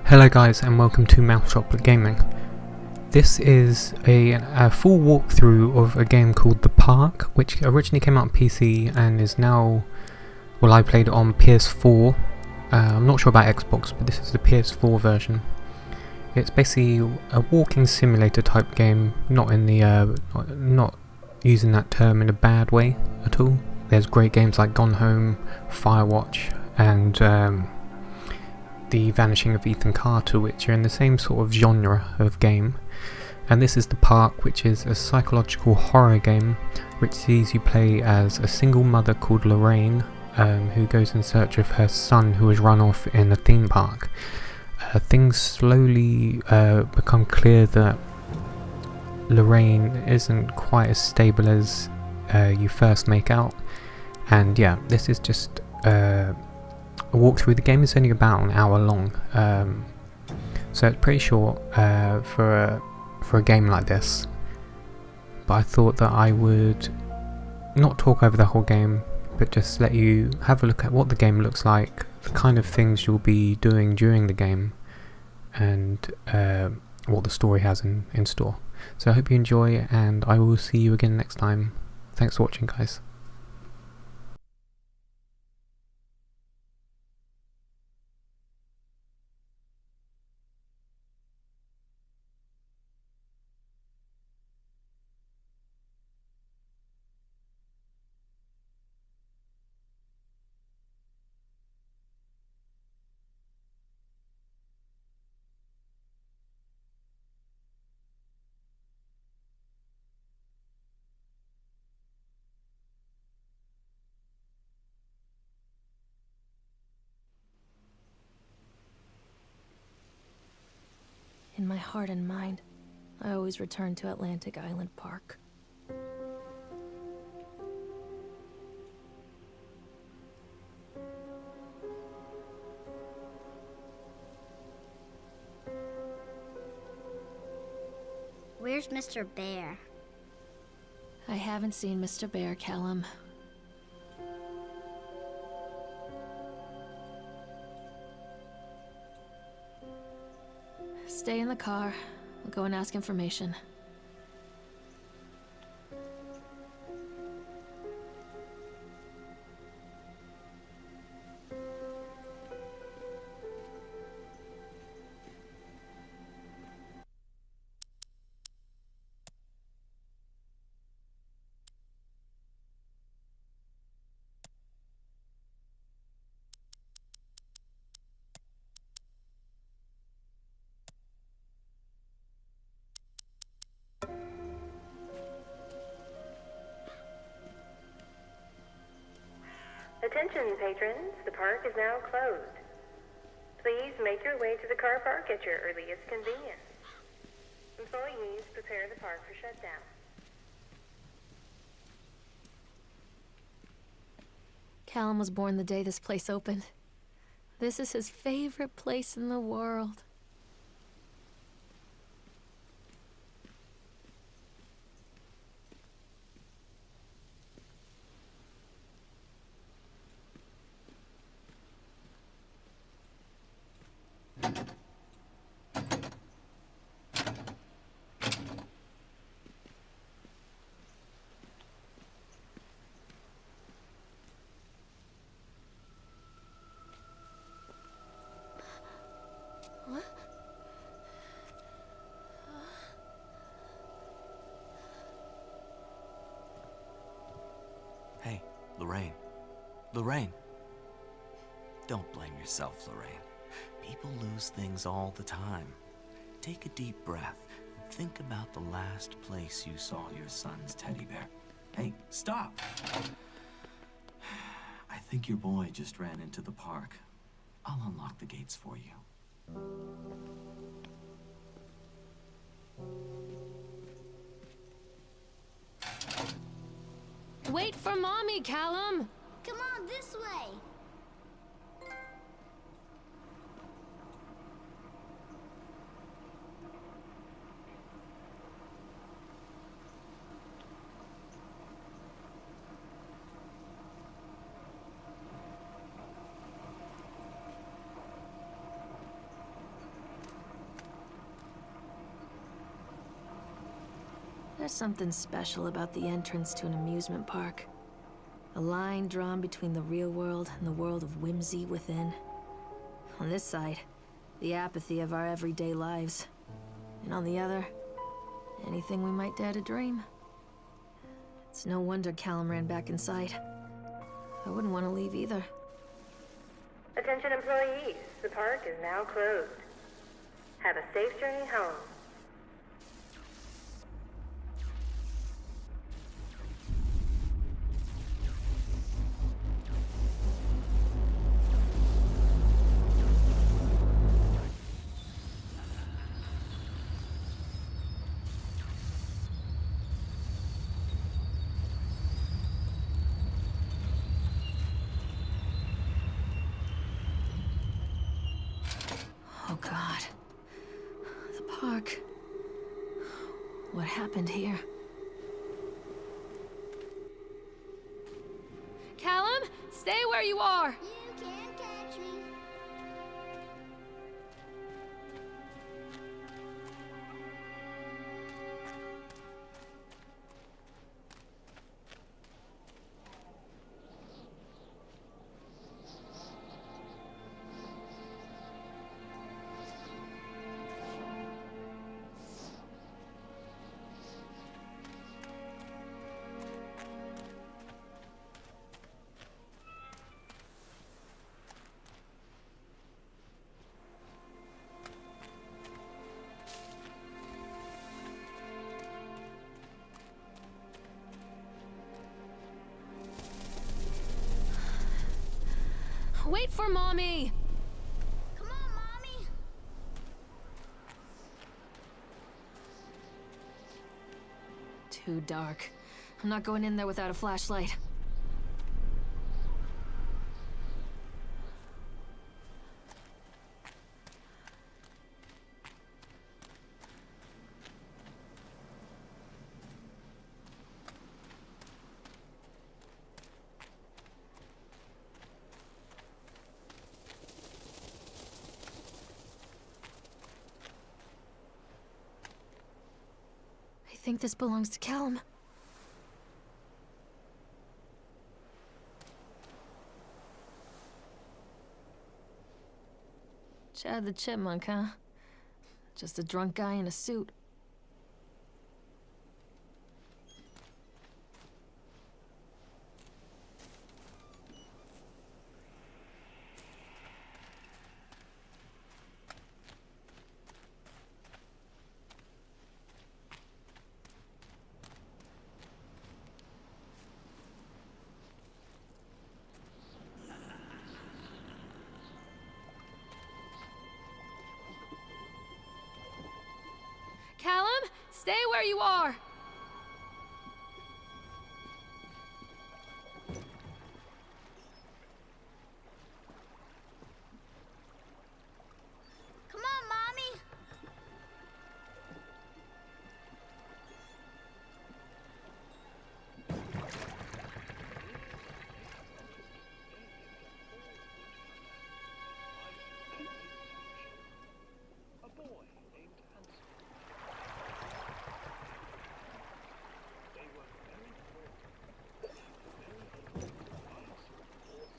Hello guys and welcome to Mouse Chocolate Gaming. This is a full walkthrough of a game called The Park, which originally came out on PC and is now, well, I played it on PS4. I'm not sure about Xbox, but this is the PS4 version. It's basically a walking simulator type game, not in the not using that term in a bad way at all. There's great games like Gone Home, Firewatch, and The Vanishing of Ethan Carter, which are in the same sort of genre of game. And this is The Park, which is a psychological horror game which sees you play as a single mother called Lorraine, who goes in search of her son who has run off in a theme park. Things slowly become clear that Lorraine isn't quite as stable as you first make out, and yeah, this is just a walkthrough. The game is only about an hour long, so it's pretty short for a game like this, but I thought that I would not talk over the whole game, but just let you have a look at what the game looks like, the kind of things you'll be doing during the game, and what the story has in store. So I hope you enjoy, and I will see you again next time. Thanks for watching, guys. In my heart and mind, I always return to Atlantic Island Park. Where's Mr. Bear? I haven't seen Mr. Bear, Callum. Stay in the car. I'll go and ask information. Attention patrons, the park is now closed. Please make your way to the car park at your earliest convenience. Employees prepare the park for shutdown. Callum was born the day this place opened. This is his favorite place in the world. Hey, Lorraine. Lorraine. Don't blame yourself, Lorraine. People lose things all the time. Take a deep breath and think about the last place you saw your son's teddy bear. Hey, stop! I think your boy just ran into the park. I'll unlock the gates for you. Wait for Mommy, Callum! Come on, this way! There's something special about the entrance to an amusement park. A line drawn between the real world and the world of whimsy within. On this side, the apathy of our everyday lives. And on the other, anything we might dare to dream. It's no wonder Callum ran back inside. I wouldn't want to leave either. Attention employees, the park is now closed. Have a safe journey home. Oh God. The park. What happened here? Callum, stay where you are! You can't catch me. Wait for Mommy! Come on, Mommy. Too dark. I'm not going in there without a flashlight. I think this belongs to Callum. Chad the Chipmunk, huh? Just a drunk guy in a suit. Callum, stay where you are! Come on, Mommy. A boy named Hansel. They were very poor, very little rice or sap.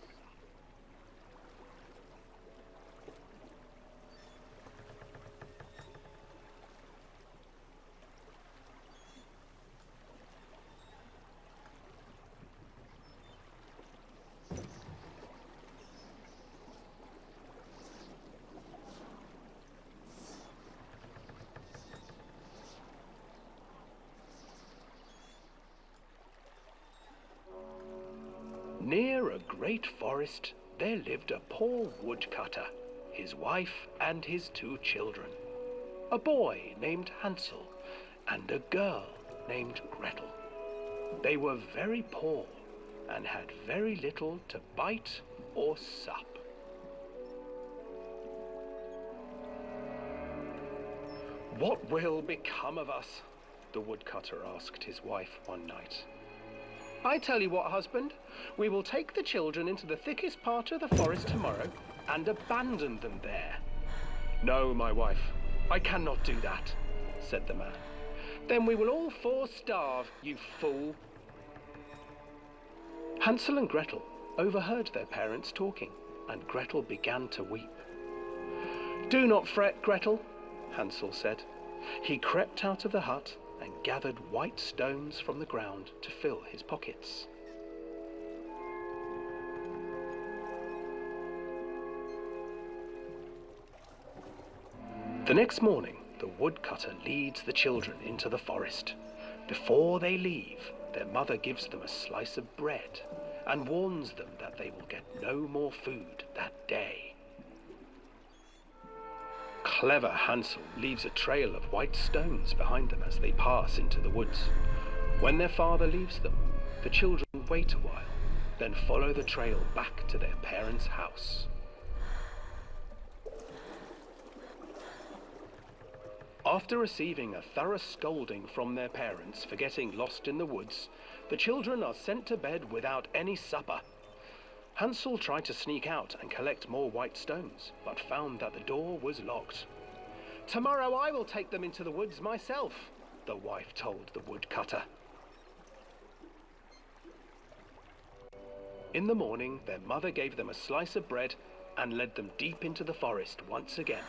Near a great forest, there lived a poor woodcutter, his wife and his 2 children. A boy named Hansel and a girl named Gretel. They were very poor and had very little to bite or sup. What will become of us? The woodcutter asked his wife one night. I tell you what, husband, we will take the children into the thickest part of the forest tomorrow and abandon them there. No, my wife, I cannot do that, said the man. Then we will all four starve, you fool. Hansel and Gretel overheard their parents talking, and Gretel began to weep. Do not fret, Gretel, Hansel said. He crept out of the hut and gathered white stones from the ground to fill his pockets. The next morning, the woodcutter leads the children into the forest. Before they leave, their mother gives them a slice of bread and warns them that they will get no more food that day. Clever Hansel leaves a trail of white stones behind them as they pass into the woods. When their father leaves them, the children wait a while, then follow the trail back to their parents' house. After receiving a thorough scolding from their parents for getting lost in the woods, the children are sent to bed without any supper. Hansel tried to sneak out and collect more white stones, but found that the door was locked. Tomorrow I will take them into the woods myself, the wife told the woodcutter. In the morning, their mother gave them a slice of bread and led them deep into the forest once again.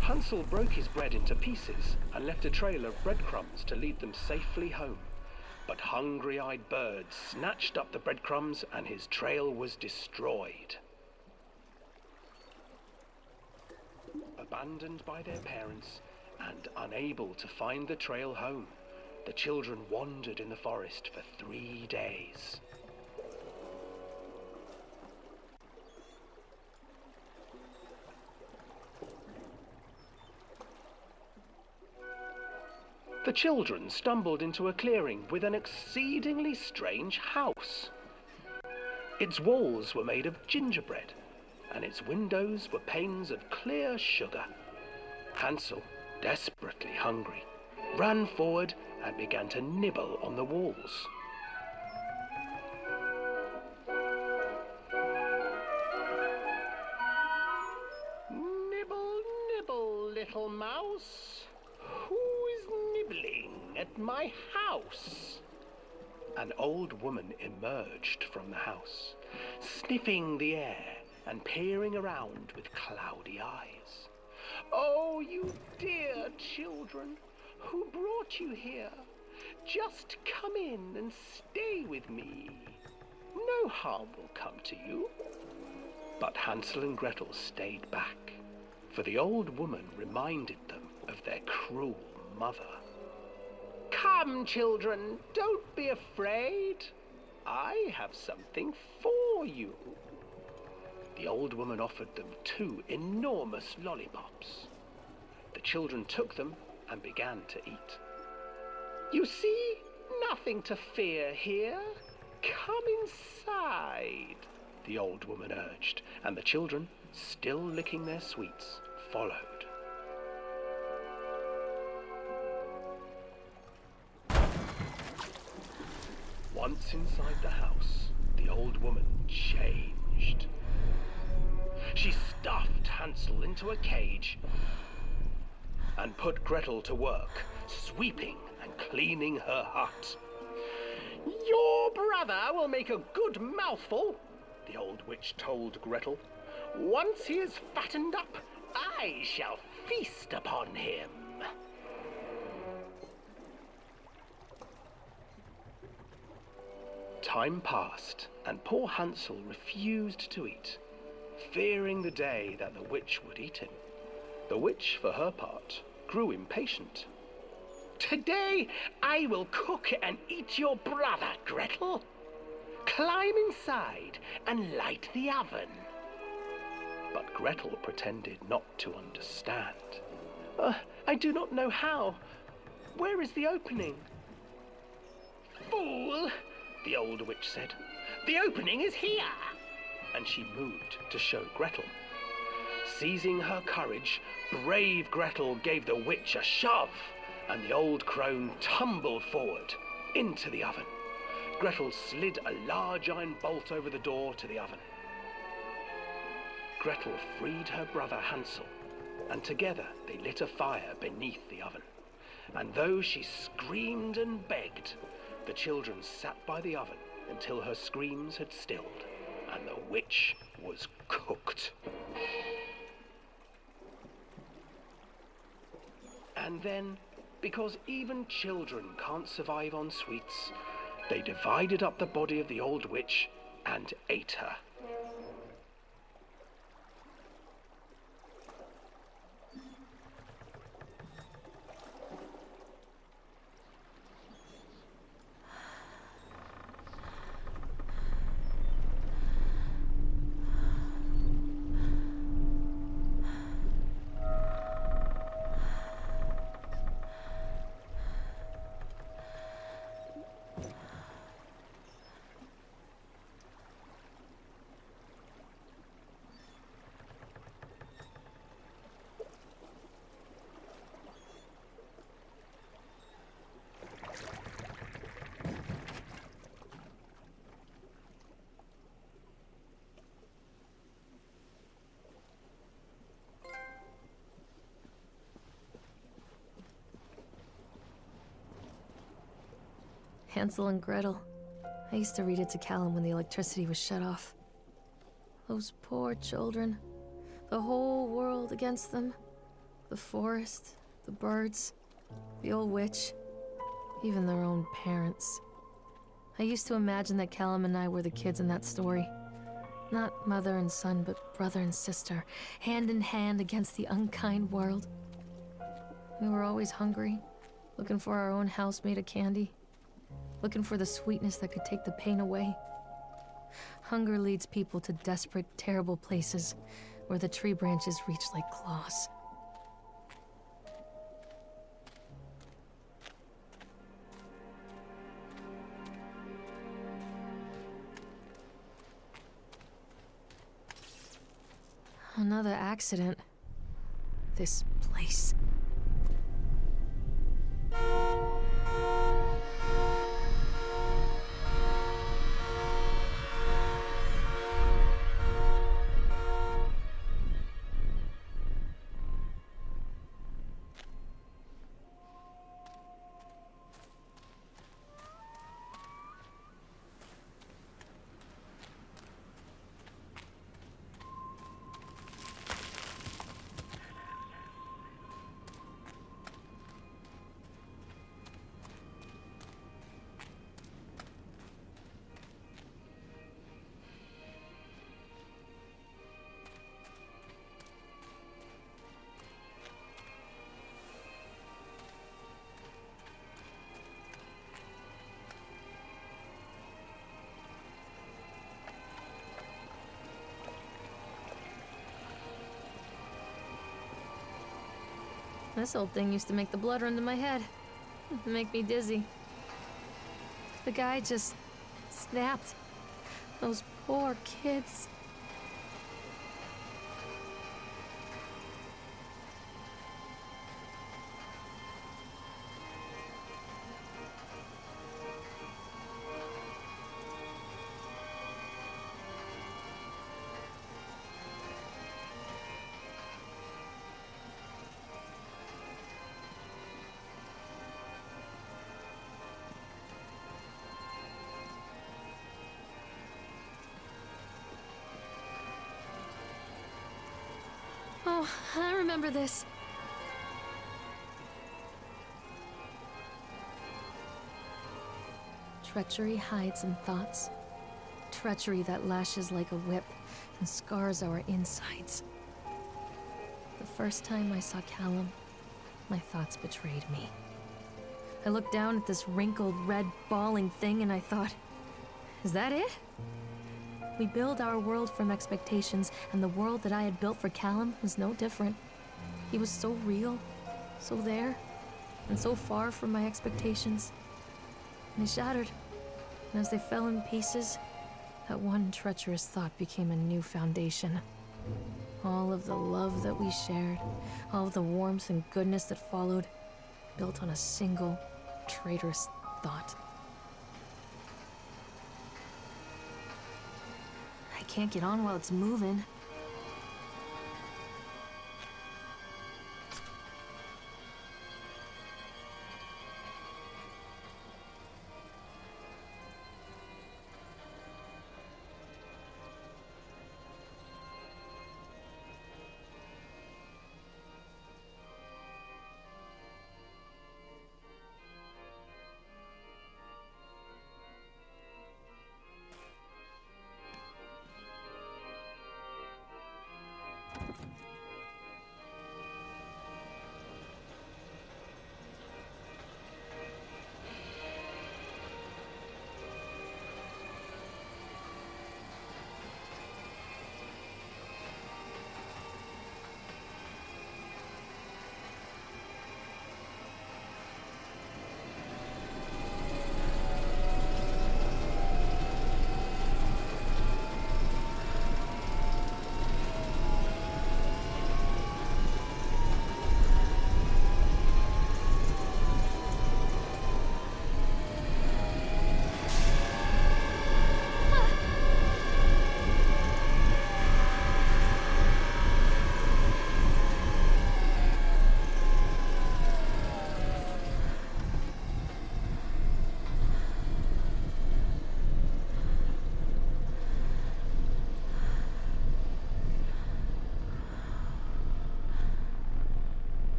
Hansel broke his bread into pieces and left a trail of breadcrumbs to lead them safely home. But hungry-eyed birds snatched up the breadcrumbs and his trail was destroyed. Abandoned by their parents and unable to find the trail home, the children wandered in the forest for 3 days. The children stumbled into a clearing with an exceedingly strange house. Its walls were made of gingerbread, and its windows were panes of clear sugar. Hansel, desperately hungry, ran forward and began to nibble on the walls. Nibble, nibble, little mouse. Who is nibbling at my house? An old woman emerged from the house, sniffing the air and peering around with cloudy eyes. Oh, you dear children, who brought you here? Just come in and stay with me. No harm will come to you. But Hansel and Gretel stayed back, for the old woman reminded them of their cruel mother. Come, children, don't be afraid. I have something for you. The old woman offered them 2 enormous lollipops. The children took them and began to eat. You see, nothing to fear here. Come inside, the old woman urged, and the children, still licking their sweets, followed. Once inside the house, the old woman changed. She stuffed Hansel into a cage and put Gretel to work, sweeping and cleaning her hut. Your brother will make a good mouthful, the old witch told Gretel. Once he is fattened up, I shall feast upon him. Time passed, and poor Hansel refused to eat, fearing the day that the witch would eat him. The witch, for her part, grew impatient. Today I will cook and eat your brother, Gretel. Climb inside and light the oven. But Gretel pretended not to understand. I do not know how. Where is the opening? Fool, the old witch said. The opening is here. And she moved to show Gretel. Seizing her courage, brave Gretel gave the witch a shove, and the old crone tumbled forward into the oven. Gretel slid a large iron bolt over the door to the oven. Gretel freed her brother Hansel, and together they lit a fire beneath the oven. And though she screamed and begged, the children sat by the oven until her screams had stilled, and the witch was cooked. And then, because even children can't survive on sweets, they divided up the body of the old witch and ate her. Hansel and Gretel. I used to read it to Callum when the electricity was shut off. Those poor children. The whole world against them. The forest, the birds, the old witch, even their own parents. I used to imagine that Callum and I were the kids in that story. Not mother and son, but brother and sister, hand in hand against the unkind world. We were always hungry, looking for our own house made of candy. Looking for the sweetness that could take the pain away. Hunger leads people to desperate, terrible places where the tree branches reach like claws. Another accident. This place. This old thing used to make the blood run to my head. Make me dizzy. The guy just snapped. Those poor kids. Oh, I remember this. Treachery hides in thoughts. Treachery that lashes like a whip and scars our insides. The first time I saw Callum, my thoughts betrayed me. I looked down at this wrinkled, red, bawling thing and I thought, is that it? We build our world from expectations, and the world that I had built for Callum was no different. He was so real, so there, and so far from my expectations. And they shattered, and as they fell in pieces, that one treacherous thought became a new foundation. All of the love that we shared, all of the warmth and goodness that followed, built on a single, traitorous thought. I can't get on while it's moving.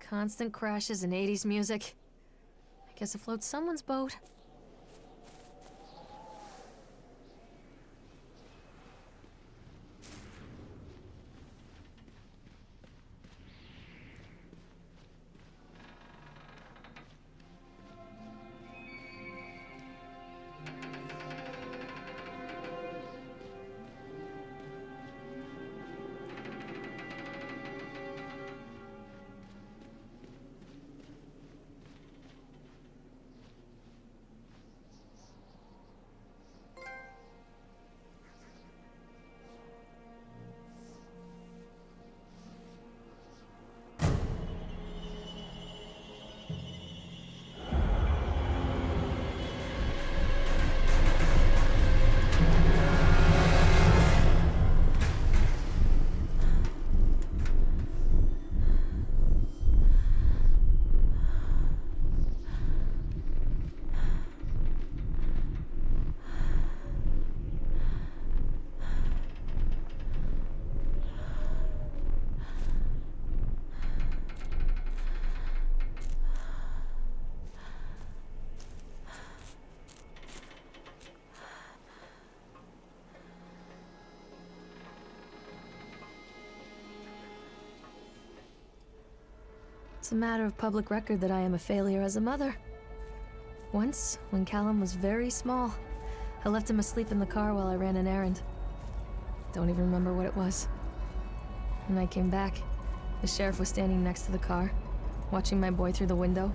Constant crashes and 80s music. I guess it floats someone's boat. It's a matter of public record that I am a failure as a mother. Once, when Callum was very small, I left him asleep in the car while I ran an errand. Don't even remember what it was. When I came back, the sheriff was standing next to the car, watching my boy through the window.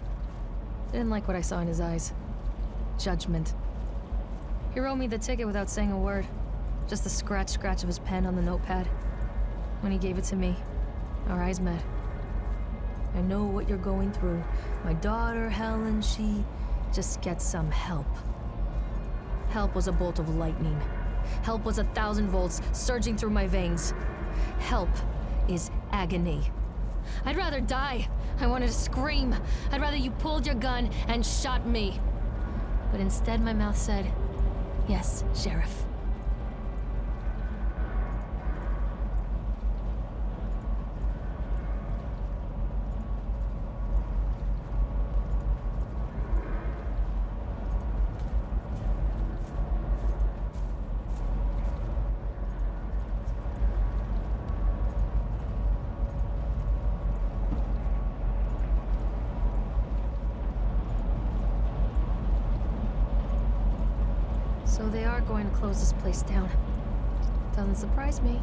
I didn't like what I saw in his eyes. Judgment. He wrote me the ticket without saying a word. Just the scratch of his pen on the notepad. When he gave it to me, our eyes met. I know what you're going through. My daughter, Helen, she just gets some help. Help was a bolt of lightning. Help was 1,000 volts surging through my veins. Help is agony. I'd rather die. I wanted to scream. I'd rather you pulled your gun and shot me. But instead my mouth said, "Yes, Sheriff." So they are going to close this place down. Doesn't surprise me.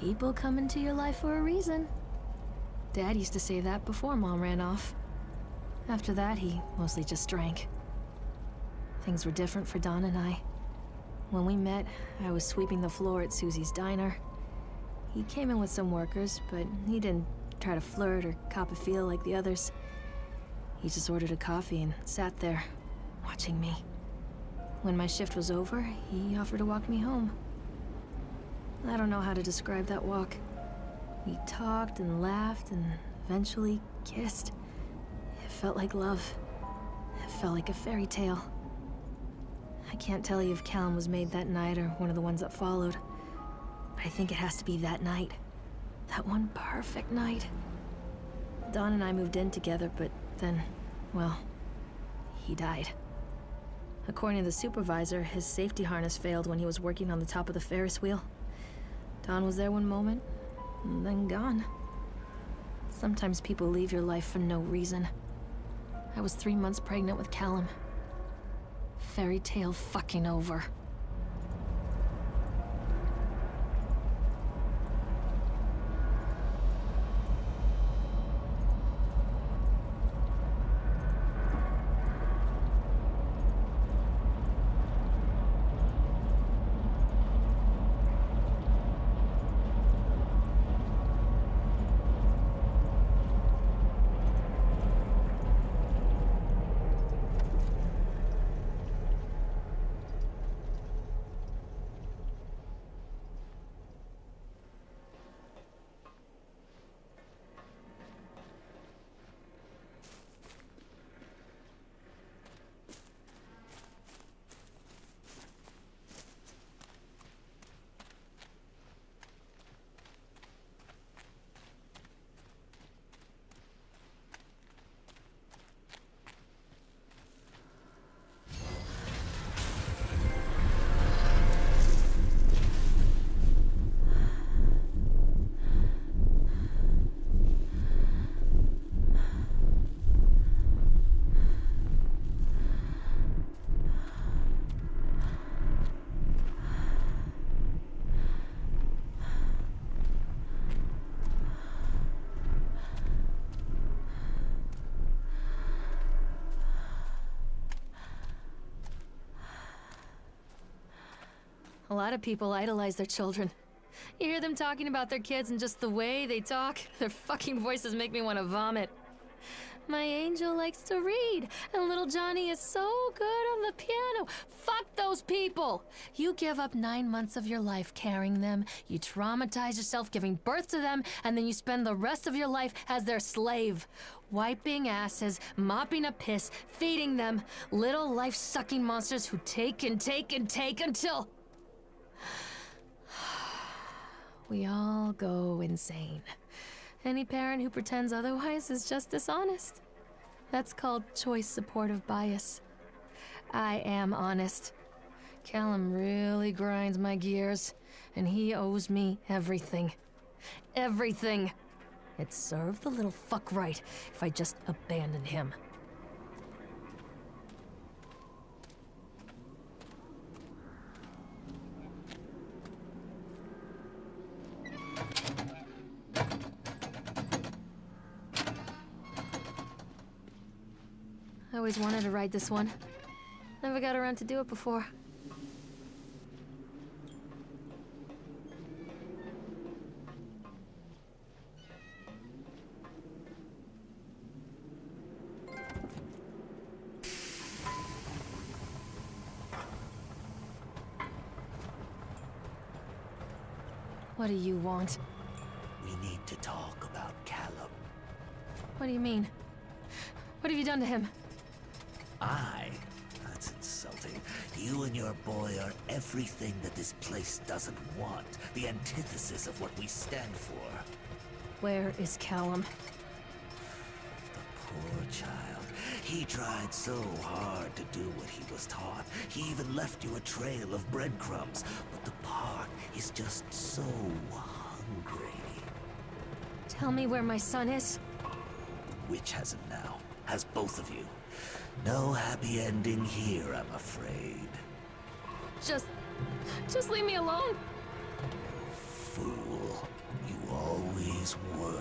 People come into your life for a reason. Dad used to say that before Mom ran off. After that, he mostly just drank. Things were different for Don and I. When we met, I was sweeping the floor at Susie's diner. He came in with some workers, but he didn't try to flirt or cop a feel like the others. He just ordered a coffee and sat there, watching me. When my shift was over, he offered to walk me home. I don't know how to describe that walk. We talked and laughed and eventually kissed. It felt like love. It felt like a fairy tale. I can't tell you if Callum was made that night or one of the ones that followed. But I think it has to be that night. That one perfect night. Don and I moved in together, but then, well, he died. According to the supervisor, his safety harness failed when he was working on the top of the Ferris wheel. Don was there one moment, and then gone. Sometimes people leave your life for no reason. I was 3 months pregnant with Callum. Fairy tale fucking over. A lot of people idolize their children. You hear them talking about their kids and just the way they talk, their fucking voices make me want to vomit. My angel likes to read, and little Johnny is so good on the piano. Fuck those people! You give up 9 months of your life carrying them, you traumatize yourself giving birth to them, and then you spend the rest of your life as their slave. Wiping asses, mopping up piss, feeding them. Little life-sucking monsters who take and take and take until... we all go insane. Any parent who pretends otherwise is just dishonest. That's called choice supportive bias. I am honest. Callum really grinds my gears, and he owes me everything. Everything. It'd serve the little fuck right if I just abandoned him. I always wanted to ride this one. Never got around to do it before. What do you want? We need to talk about Callum. What do you mean? What have you done to him? That's insulting. You and your boy are everything that this place doesn't want. The antithesis of what we stand for. Where is Callum? The poor child. He tried so hard to do what he was taught. He even left you a trail of breadcrumbs. But the park is just so hungry. Tell me where my son is. The witch has him now. Has both of you. No happy ending here, I'm afraid. Just leave me alone. Fool. You always were.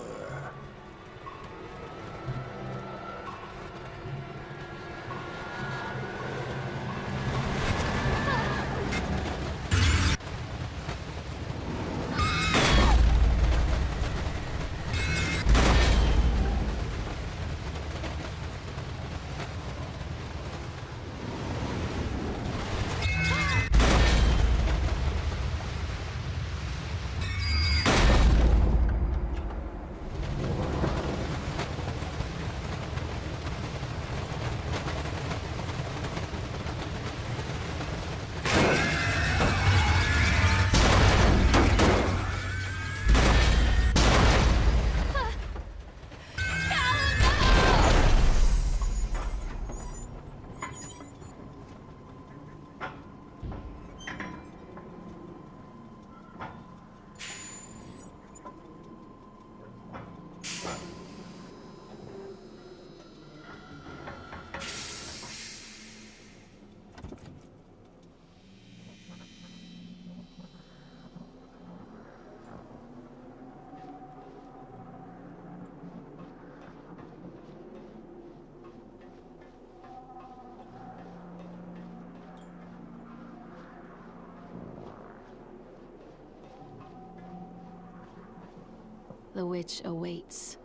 The witch awaits.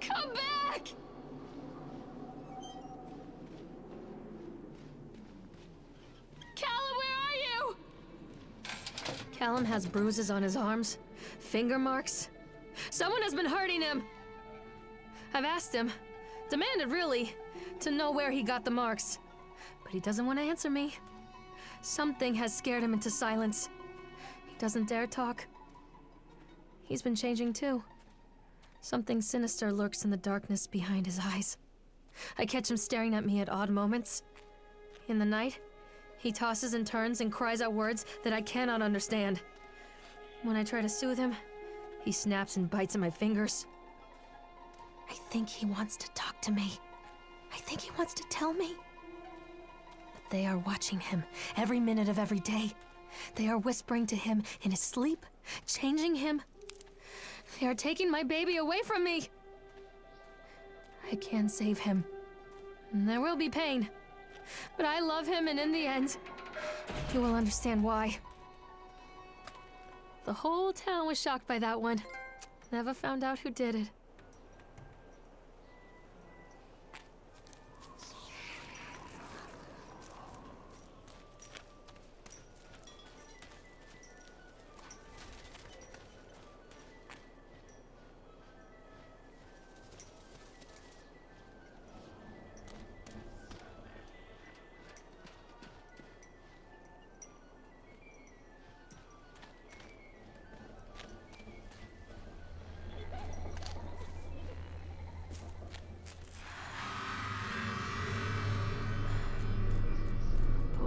Come back! Callum, where are you? Callum has bruises on his arms, finger marks. Someone has been hurting him. I've asked him, demanded really, to know where he got the marks. But he doesn't want to answer me. Something has scared him into silence. He doesn't dare talk. He's been changing too. Something sinister lurks in the darkness behind his eyes. I catch him staring at me at odd moments. In the night, he tosses and turns and cries out words that I cannot understand. When I try to soothe him, he snaps and bites at my fingers. I think he wants to talk to me. I think he wants to tell me. They are watching him every minute of every day. They are whispering to him in his sleep, changing him. They are taking my baby away from me. I can save him. There will be pain. But I love him, and in the end, you will understand why. The whole town was shocked by that one. Never found out who did it.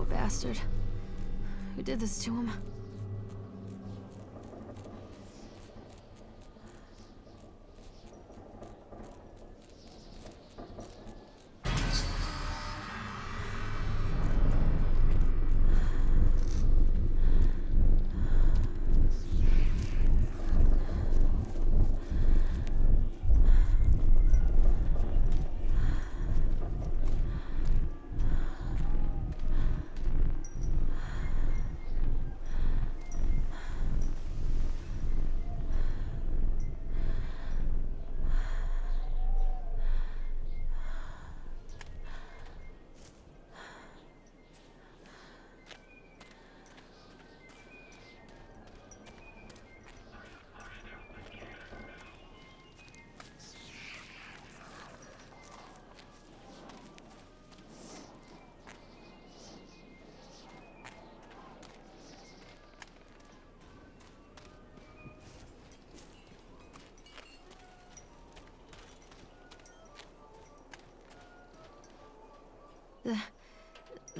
Bastard. Who did this to him?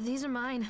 These are mine.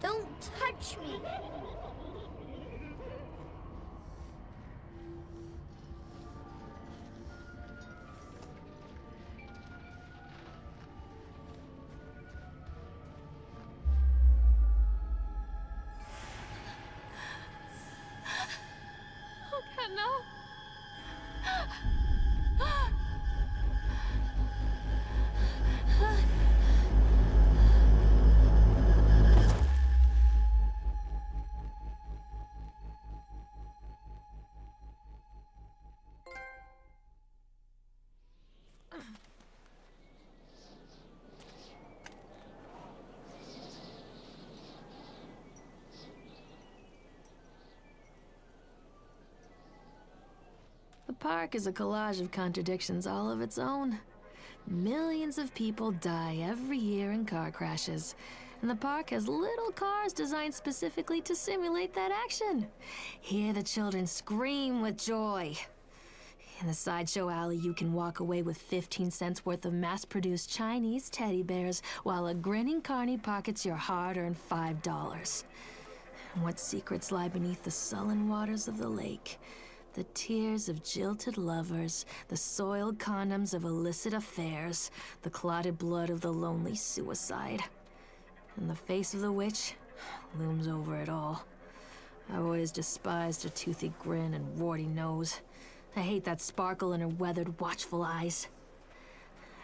Don't touch me. Oh God, no. The park is a collage of contradictions all of its own. Millions of people die every year in car crashes, and the park has little cars designed specifically to simulate that action. Hear the children scream with joy. In the sideshow alley, you can walk away with 15 cents worth of mass-produced Chinese teddy bears while a grinning carny pockets your hard-earned $5. What secrets lie beneath the sullen waters of the lake? The tears of jilted lovers, the soiled condoms of illicit affairs, the clotted blood of the lonely suicide. And the face of the witch looms over it all. I've always despised her toothy grin and warty nose. I hate that sparkle in her weathered, watchful eyes.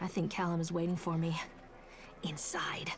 I think Callum is waiting for me. Inside.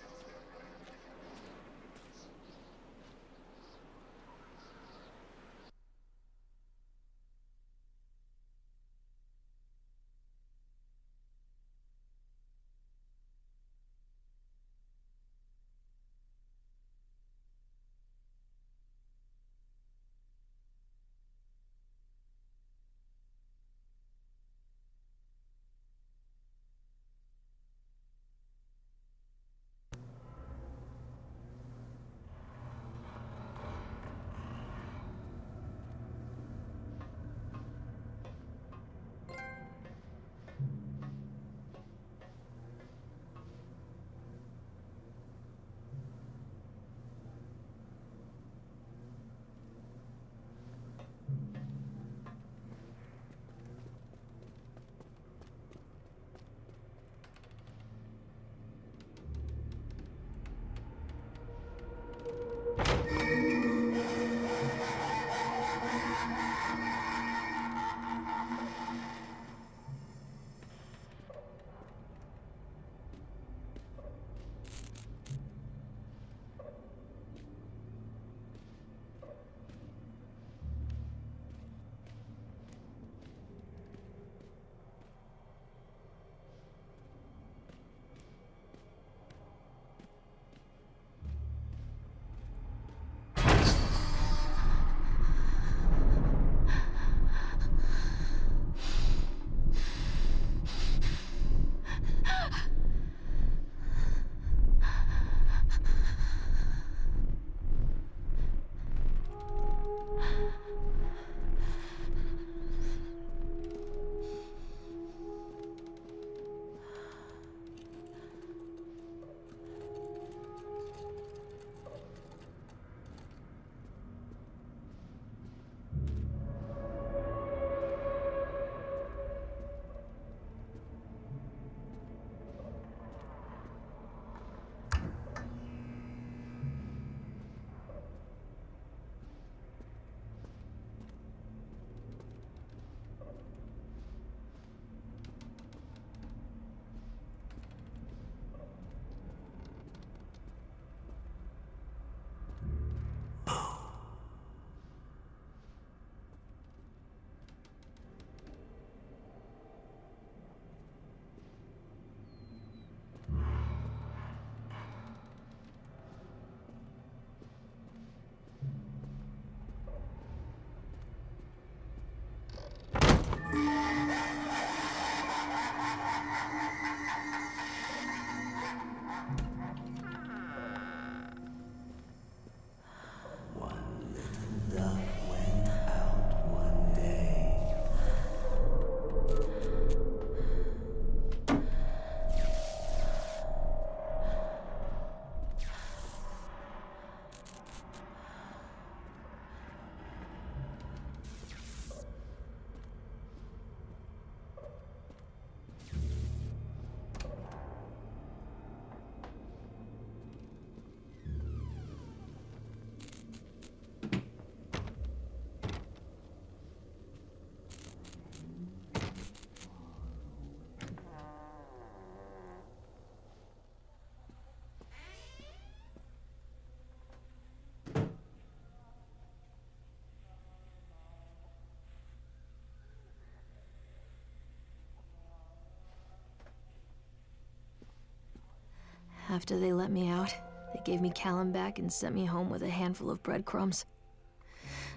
After they let me out, they gave me Callum back and sent me home with a handful of breadcrumbs.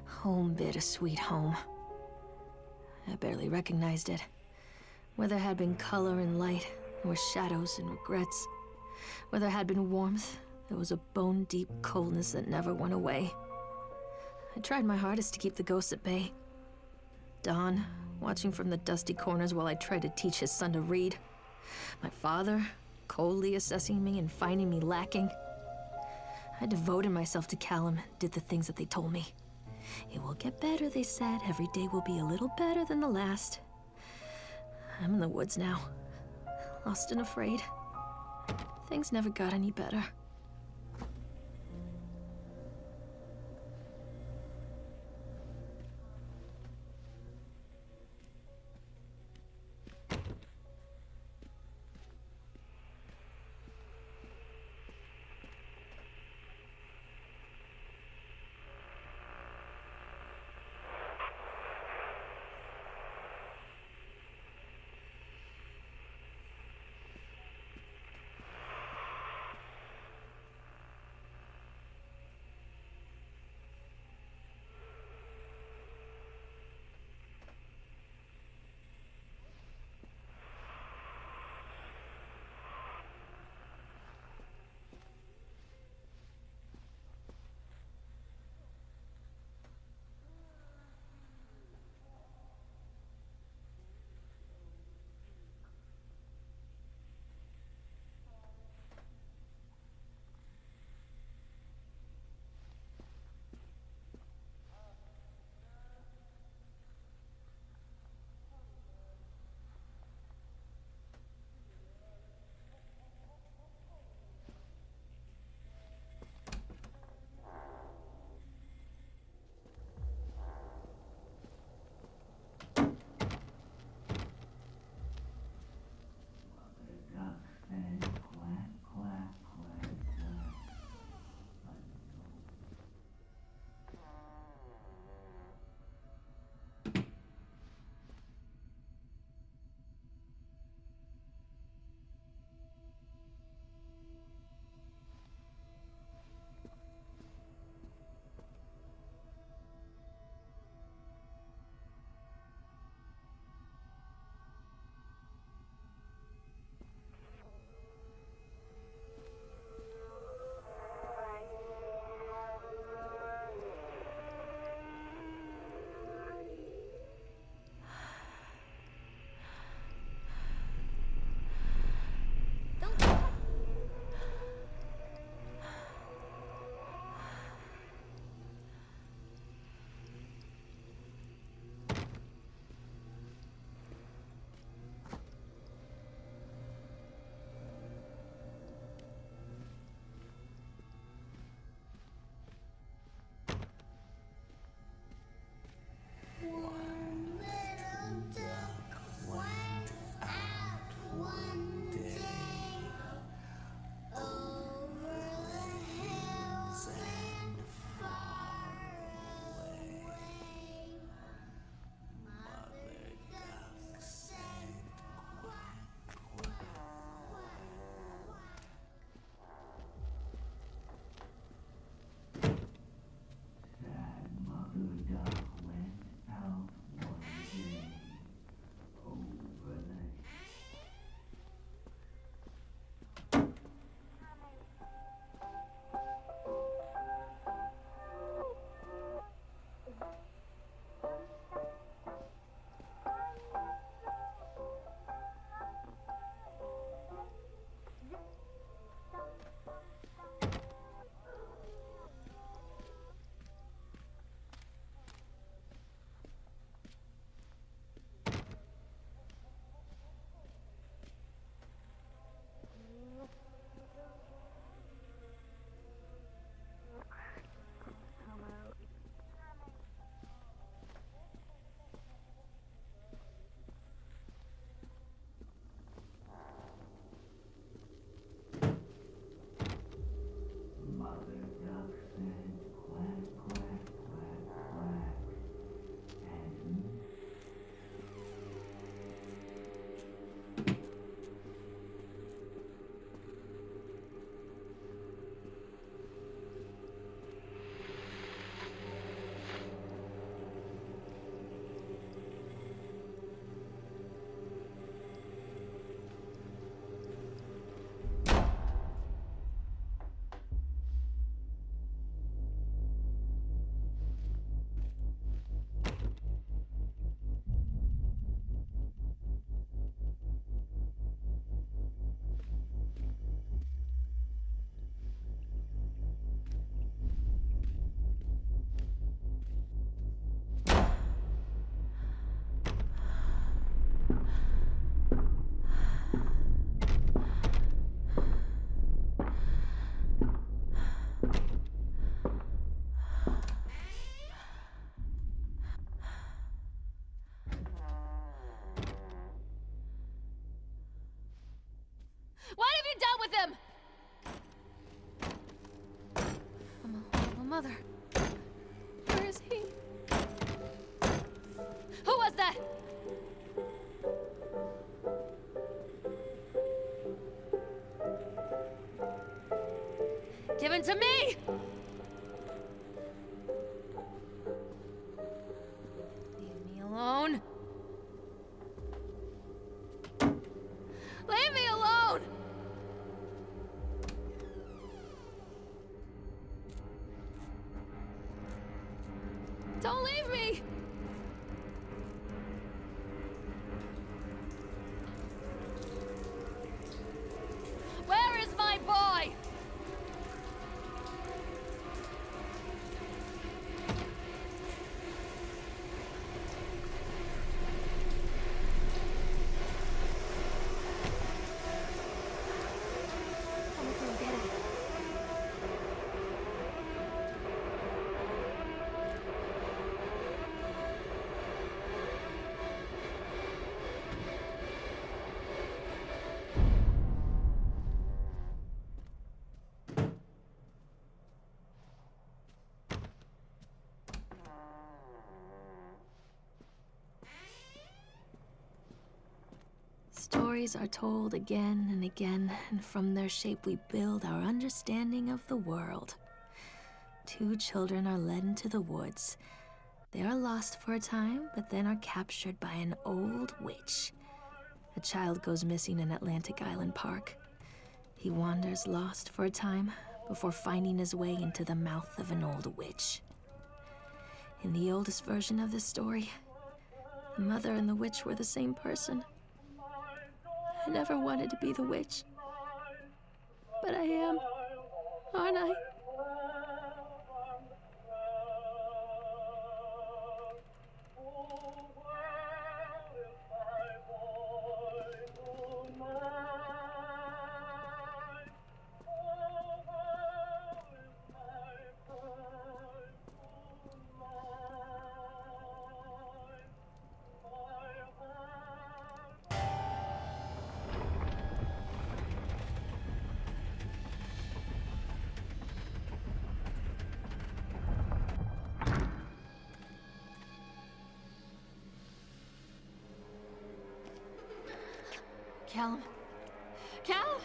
Home, bittersweet home. I barely recognized it. Where there had been color and light, there were shadows and regrets. Where there had been warmth, there was a bone-deep coldness that never went away. I tried my hardest to keep the ghosts at bay. Don, watching from the dusty corners while I tried to teach his son to read. My father, coldly assessing me and finding me lacking. I devoted myself to Callum and did the things that they told me. It will get better, they said. Every day will be a little better than the last. I'm in the woods now, lost and afraid. Things never got any better. them! I'm a horrible mother. Where is he? Who was that? Give him to me! Leave me alone. Leave me alone! Don't leave me! Where is my boy? I'm gonna go get it. Stories are told again and again, and from their shape we build our understanding of the world. Two children are led into the woods. They are lost for a time, but then are captured by an old witch. A child goes missing in Atlantic Island Park. He wanders lost for a time before finding his way into the mouth of an old witch. In the oldest version of this story, the mother and the witch were the same person. I never wanted to be the witch. But I am, aren't I? Callum. Callum!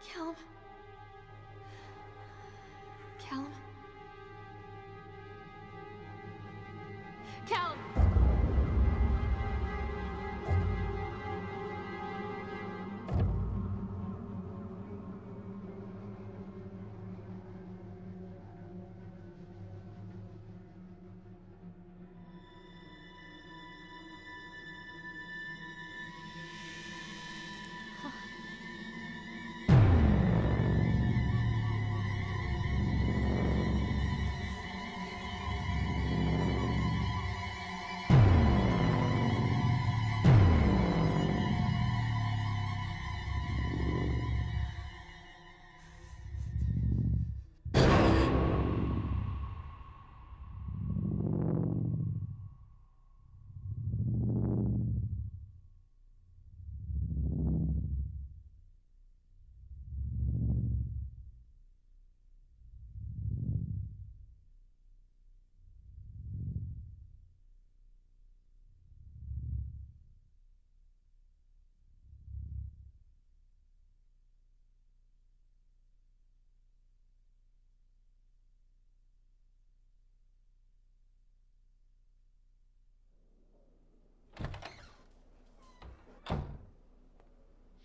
Callum. Callum. Callum!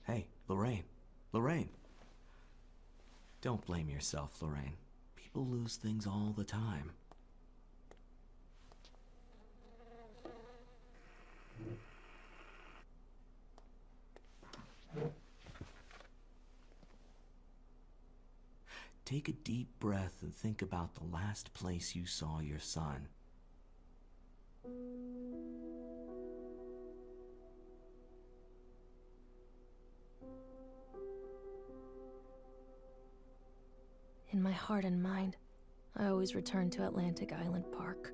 Hey, Lorraine. Lorraine. Don't blame yourself, Lorraine. People lose things all the time. Take a deep breath and think about the last place you saw your son. In my heart and mind, I always return to Atlantic Island Park.